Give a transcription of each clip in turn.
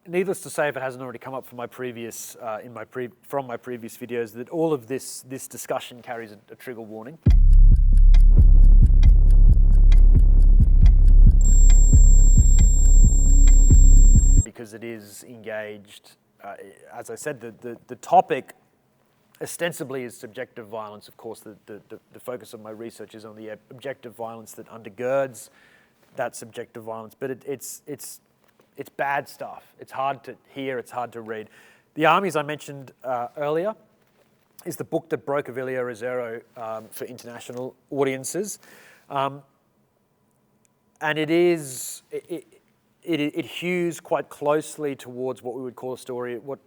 needless to say, if it hasn't already come up from my previous from my previous videos, that all of this discussion carries a trigger warning. Because it is engaged, as I said, the topic ostensibly is subjective violence. Of course, the focus of my research is on the objective violence that undergirds that subjective violence, but it's bad stuff. It's hard to hear, it's hard to read. The Armies I mentioned earlier is the book that broke Evelio Rosero for international audiences. And it hews quite closely towards what we would call a story, what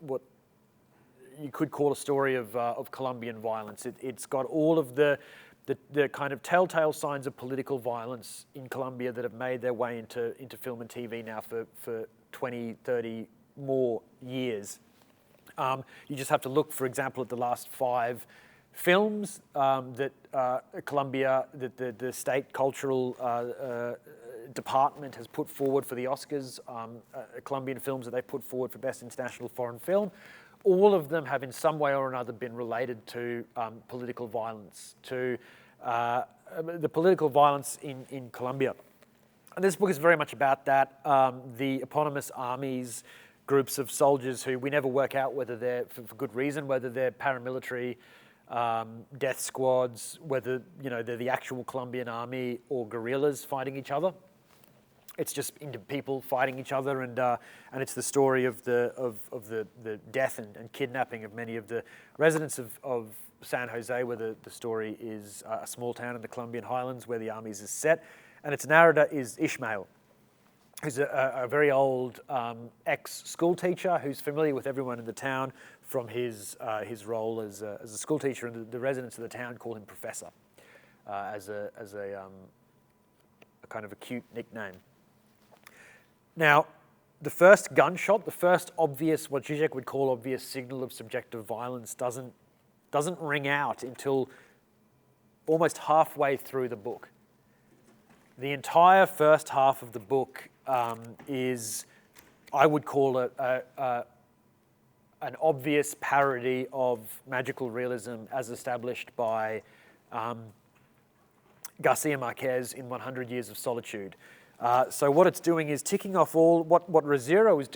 you could call a story of Colombian violence. It's got all of the kind of telltale signs of political violence in Colombia that have made their way into film and TV now for 20, 30 more years. You just have to look, for example, at the last 5 films that Colombia, the state cultural department has put forward for the Oscars, Colombian films that they put forward for Best International Foreign Film. All of them have in some way or another been related to political violence, to the political violence in Colombia. And this book is very much about that. The eponymous armies, groups of soldiers who we never work out whether they're, for good reason, whether they're paramilitary death squads, whether they're the actual Colombian army or guerillas fighting each other. It's just into people fighting each other, and it's the story of the death and kidnapping of many of the residents of San Jose, where the story is a small town in the Colombian highlands where the Armies is set. And its narrator is Ishmael, who's a very old ex-school teacher who's familiar with everyone in the town from his role as a school teacher, and the residents of the town call him Professor as a kind of a cute nickname. Now, the first gunshot, the first obvious, what Zizek would call obvious signal of subjective violence doesn't ring out until almost halfway through the book. The entire first half of the book is, I would call it an obvious parody of magical realism as established by Garcia Marquez in 100 Years of Solitude. So what it's doing is ticking off all, what Rosero is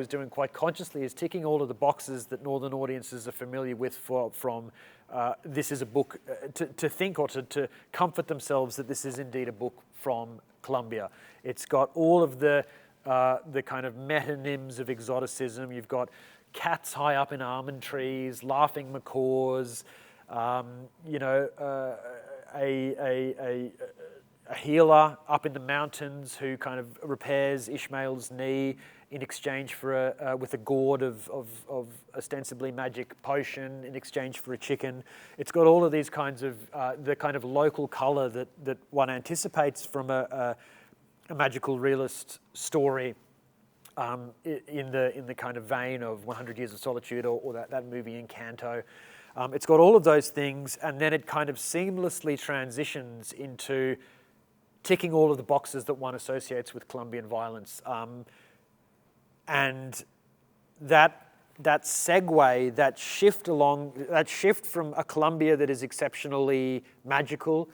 doing quite consciously is ticking all of the boxes that Northern audiences are familiar with from this is a book, to think or to comfort themselves that this is indeed a book from Colombia. It's got all of the kind of metonyms of exoticism. You've got cats high up in almond trees, laughing macaws, a healer up in the mountains who kind of repairs Ishmael's knee in exchange for with a gourd of ostensibly magic potion in exchange for a chicken. It's got all of these kinds of the kind of local color that one anticipates from a magical realist story in the kind of vein of 100 Years of Solitude or that movie Encanto. It's got all of those things, and then it kind of seamlessly transitions into ticking all of the boxes that one associates with Colombian violence. And that segue, that shift from a Colombia that is exceptionally magical,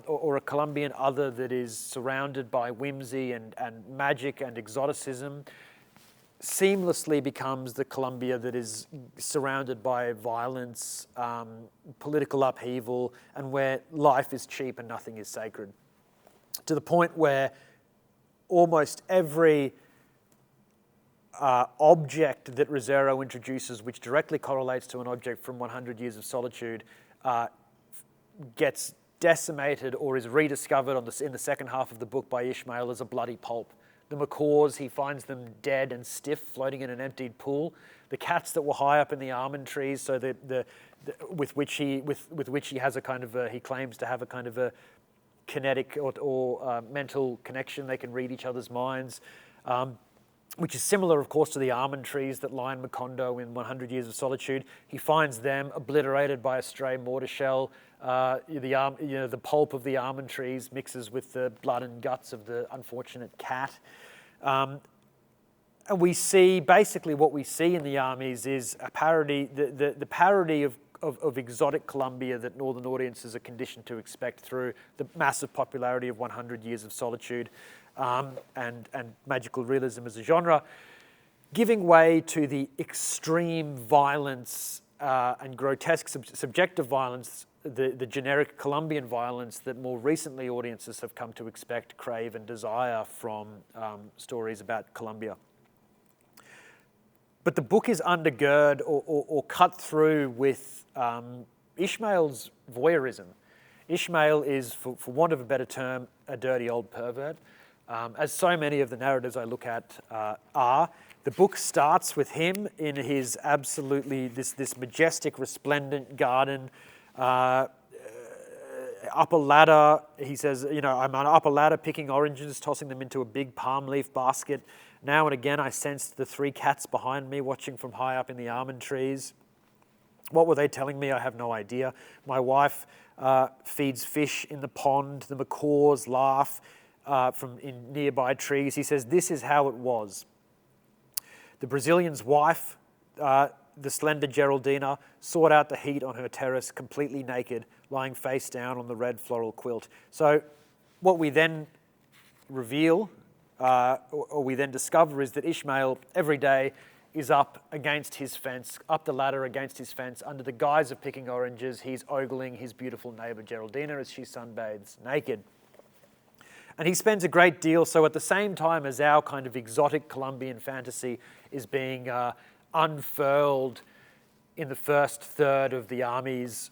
or a Colombian other that is surrounded by whimsy and magic and exoticism, seamlessly becomes the Colombia that is surrounded by violence, political upheaval, and where life is cheap and nothing is sacred. To the point where almost every object that Rosero introduces, which directly correlates to an object from 100 Years of Solitude, gets decimated or is rediscovered in the second half of the book by Ishmael as a bloody pulp. The macaws, he finds them dead and stiff, floating in an emptied pool. The cats that were high up in the almond trees, so that with which he has a kind of he claims to have a kind of a kinetic or mental connection. They can read each other's minds, which is similar, of course, to the almond trees that line Macondo in 100 Years of Solitude. He finds them obliterated by a stray mortar shell. The pulp of the almond trees mixes with the blood and guts of the unfortunate cat. And we see, basically what we see in the Armies is a parody, the parody of exotic Colombia that Northern audiences are conditioned to expect through the massive popularity of 100 Years of Solitude and magical realism as a genre, giving way to the extreme violence and grotesque subjective violence, the generic Colombian violence that more recently audiences have come to expect, crave and desire from stories about Colombia. But the book is undergird or cut through with Ishmael's voyeurism. Ishmael is, for want of a better term, a dirty old pervert, as so many of the narratives I look at are. The book starts with him in his absolutely, this majestic, resplendent garden, up a ladder. He says, I'm on up a ladder picking oranges, tossing them into a big palm leaf basket. Now and again I sensed the 3 cats behind me watching from high up in the almond trees. What were they telling me? I have no idea. My wife feeds fish in the pond. The macaws laugh from in nearby trees. He says, this is how it was. The Brazilian's wife, the slender Geraldina, sought out the heat on her terrace, completely naked, lying face down on the red floral quilt. So what we then reveal, or we then discover, is that Ishmael every day is up against his fence, up the ladder against his fence, under the guise of picking oranges. He's ogling his beautiful neighbor Geraldina as she sunbathes naked. And he spends a great deal, so at the same time as our kind of exotic Colombian fantasy is being unfurled in the first third of the Armies,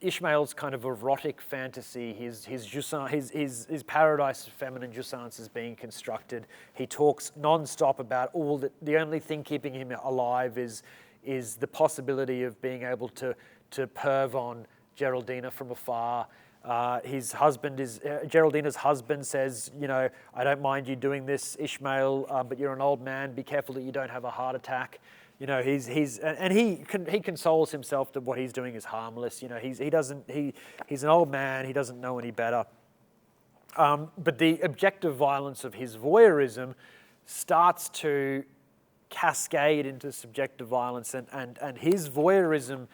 Ishmael's kind of erotic fantasy, his paradise of feminine jouissance is being constructed. He talks non-stop about all that. The only thing keeping him alive is the possibility of being able to perv on Geraldina from afar. His husband Geraldina's husband says, I don't mind you doing this, Ishmael, but you're an old man. Be careful that you don't have a heart attack. He consoles himself that what he's doing is harmless. He's an old man. He doesn't know any better. But the objective violence of his voyeurism starts to cascade into subjective violence, and his voyeurism,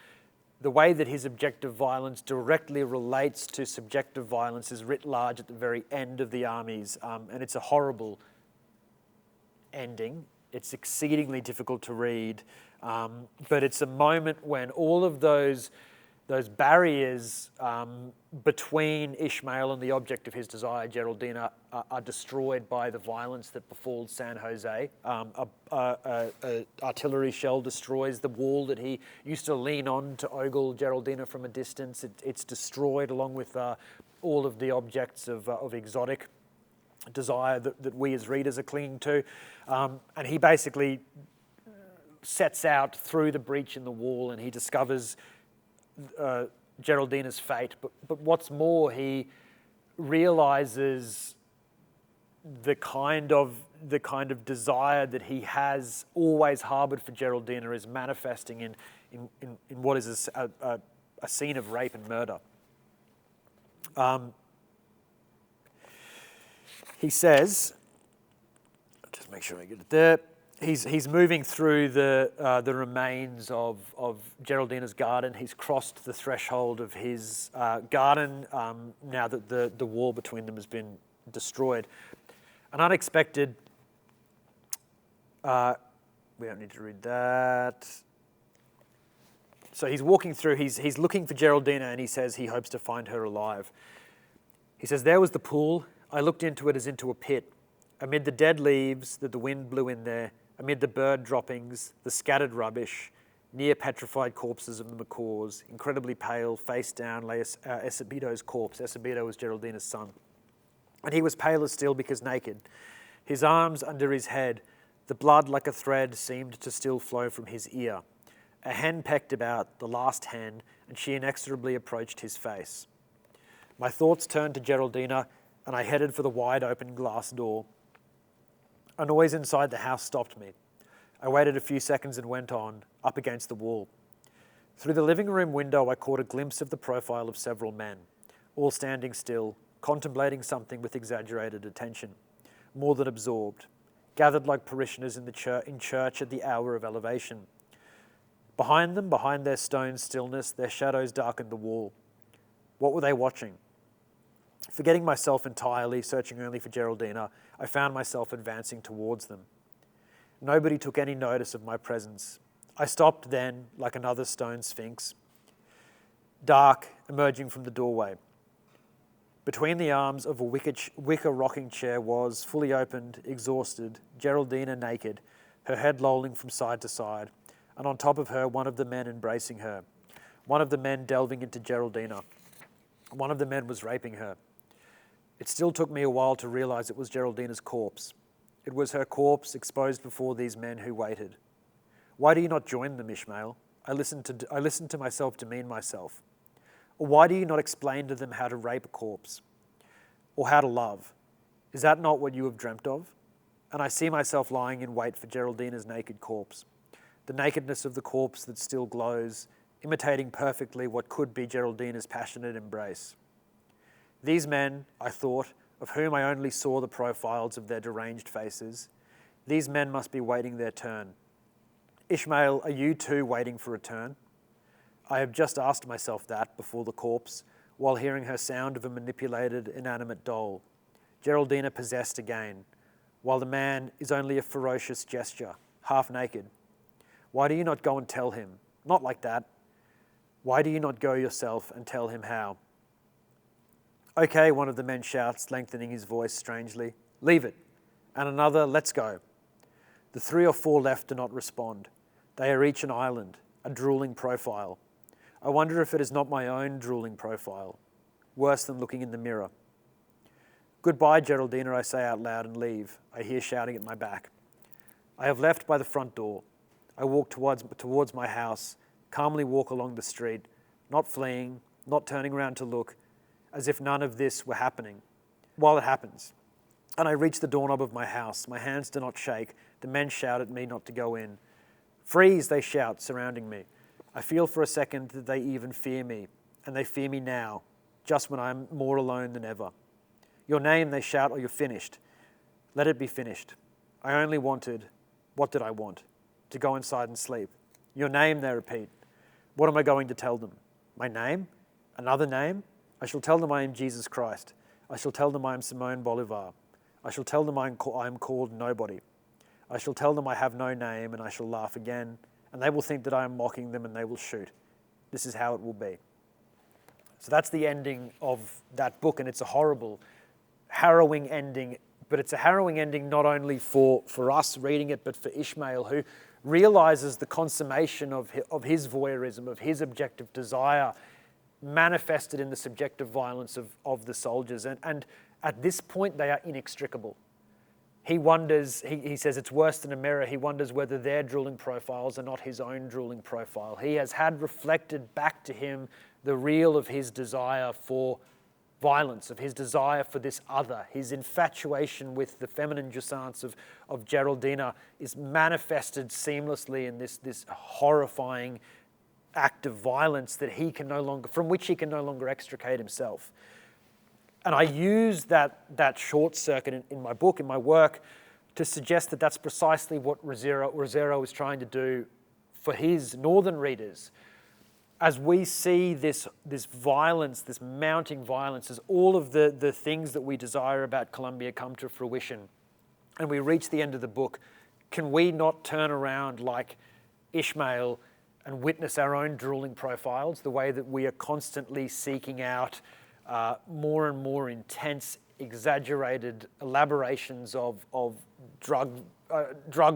the way that his objective violence directly relates to subjective violence, is writ large at the very end of the Armies, and it's a horrible ending. It's exceedingly difficult to read, but it's a moment when all of those barriers between Ishmael and the object of his desire, Geraldina, are destroyed by the violence that befalls San Jose. A artillery shell destroys the wall that he used to lean on to ogle Geraldina from a distance. It's destroyed along with all of the objects of exotic desire that we as readers are clinging to. And he basically sets out through the breach in the wall, and he discovers Geraldina's fate. But what's more, he realizes the kind of desire that he has always harbored for Geraldina is manifesting in what is a scene of rape and murder. He says, just make sure I get it there. He's moving through the remains of Geraldina's garden. He's crossed the threshold of his garden now that the wall between them has been destroyed. An unexpected. We don't need to read that. So he's walking through. He's looking for Geraldina, and he says he hopes to find her alive. He says, there was the pool. I looked into it as into a pit. Amid the dead leaves that the wind blew in there, amid the bird droppings, the scattered rubbish, near petrified corpses of the macaws, incredibly pale, face down, lay Escobar's corpse. Escobar was Geraldina's son. And he was paler still because naked. His arms under his head, the blood like a thread seemed to still flow from his ear. A hen pecked about, the last hen, and she inexorably approached his face. My thoughts turned to Geraldina, and I headed for the wide-open glass door. A noise inside the house stopped me. I waited a few seconds and went on, up against the wall. Through the living room window, I caught a glimpse of the profile of several men, all standing still, contemplating something with exaggerated attention, more than absorbed. gathered like parishioners in church at the hour of elevation. Behind them, behind their stone stillness, their shadows darkened the wall. What were they watching? Forgetting myself entirely, searching only for Geraldina, I found myself advancing towards them. Nobody took any notice of my presence. I stopped then, like another stone sphinx, dark, emerging from the doorway. Between the arms of a wicker rocking chair was, fully opened, exhausted, Geraldina naked, her head lolling from side to side, and on top of her, one of the men embracing her, one of the men delving into Geraldina. One of the men was raping her. It still took me a while to realize it was Geraldina's corpse. It was her corpse exposed before these men who waited. Why do you not join them, Ishmael? I listened to myself demean myself. Or why do you not explain to them how to rape a corpse? Or how to love? Is that not what you have dreamt of? And I see myself lying in wait for Geraldina's naked corpse. The nakedness of the corpse that still glows, imitating perfectly what could be Geraldina's passionate embrace. These men, I thought, of whom I only saw the profiles of their deranged faces, these men must be waiting their turn. Ishmael, are you too waiting for a turn? I have just asked myself that before the corpse, while hearing her sound of a manipulated, inanimate doll. Geraldina possessed again, while the man is only a ferocious gesture, half naked. Why do you not go and tell him? Not like that. Why do you not go yourself and tell him how? Okay, one of the men shouts, lengthening his voice strangely. Leave it. And another, let's go. The 3 or 4 left do not respond. They are each an island, a drooling profile. I wonder if it is not my own drooling profile, worse than looking in the mirror. Goodbye, Geraldina, I say out loud and leave. I hear shouting at my back. I have left by the front door. I walk towards my house, calmly walk along the street, not fleeing, not turning around to look, as if none of this were happening, while it happens. And I reach the doorknob of my house. My hands do not shake. The men shout at me not to go in. Freeze, they shout, surrounding me. I feel for a second that they even fear me, and they fear me now, just when I am more alone than ever. Your name, they shout, or you're finished. Let it be finished. I only wanted, what did I want? To go inside and sleep. Your name, they repeat. What am I going to tell them? My name? Another name? I shall tell them I am Jesus Christ. I shall tell them I am Simone Bolivar. I shall tell them I am called nobody. I shall tell them I have no name, and I shall laugh again, and they will think that I am mocking them, and they will shoot. This is how it will be. So that's the ending of that book, and it's a horrible, harrowing ending, but it's a harrowing ending not only for us reading it, but for Ishmael, who realizes the consummation of his voyeurism, of his objective desire, manifested in the subjective violence of the soldiers. And at this point, they are inextricable. He wonders, he says it's worse than a mirror. He wonders whether their drooling profiles are not his own drooling profile. He has had reflected back to him the real of his desire for violence, of his desire for this other. His infatuation with the feminine jouissance of Geraldina is manifested seamlessly in this horrifying act of violence that from which he can no longer extricate himself. And I use that short circuit in my book, in my work, to suggest that that's precisely what Rosero is trying to do for his northern readers. As we see this violence, this mounting violence, as all of the things that we desire about Colombia come to fruition, and we reach the end of the book, can we not turn around like Ishmael and witness our own drooling profiles, the way that we are constantly seeking out more and more intense, exaggerated elaborations of drug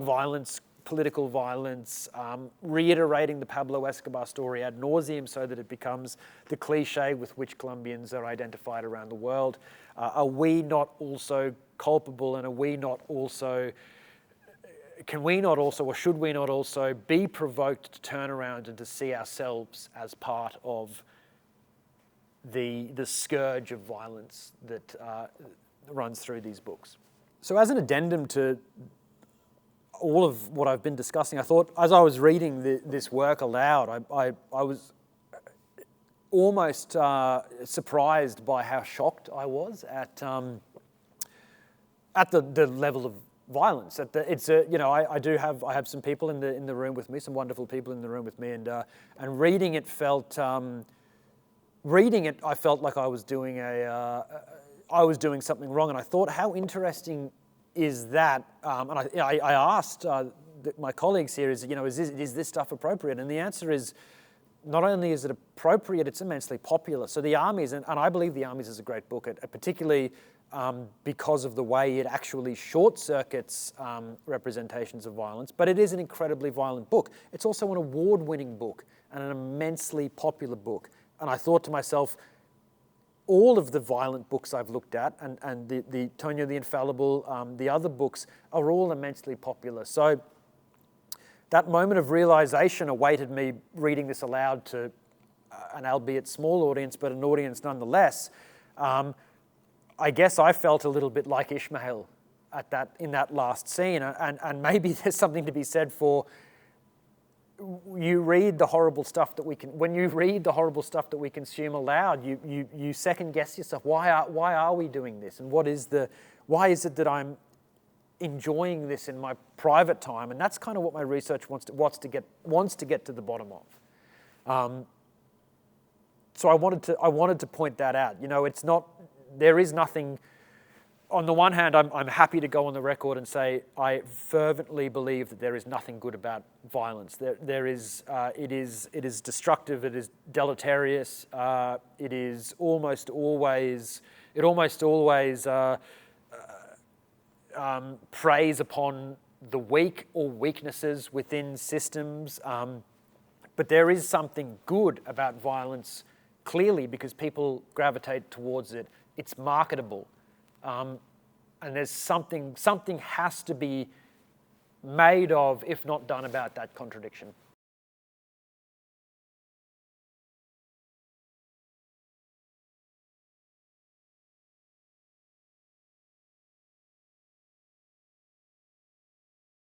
violence, political violence, reiterating the Pablo Escobar story ad nauseum so that it becomes the cliche with which Colombians are identified around the world. Are we not also culpable, and can we not also, or should we not also be provoked to turn around and to see ourselves as part of the scourge of violence that runs through these books? So as an addendum to all of what I've been discussing, I thought as I was reading this work aloud, I was almost surprised by how shocked I was at the level violence. It's a, you know, I have some people in the room with me, some wonderful people in the room with me, and reading it felt, I felt like I was doing something wrong, and I thought, how interesting is that? And I asked my colleagues here, is this stuff appropriate? And the answer is, not only is it appropriate, it's immensely popular. So the Armies, and I believe the Armies is a great book, particularly because of the way it actually short circuits representations of violence, but it is an incredibly violent book. It's also an award-winning book and an immensely popular book. And I thought to myself, all of the violent books I've looked at, and the Tonio the Infallible, the other books, are all immensely popular. So that moment of realization awaited me reading this aloud to an albeit small audience, but an audience nonetheless. I guess I felt a little bit like Ishmael in that last scene, and maybe there's something to be said for, you read the horrible stuff that when you read the horrible stuff that we consume aloud, you second guess yourself. Why are we doing this? And why is it that I'm enjoying this in my private time? And that's kind of what my research wants to get to the bottom of. So I wanted to point that out. You know, there is nothing. On the one hand, I'm happy to go on the record and say I fervently believe that there is nothing good about violence. It is destructive. It is deleterious. It almost always preys upon the weak or weaknesses within systems. But there is something good about violence, clearly, because people gravitate towards it. It's marketable. And there's something has to be made of, if not done, about that contradiction.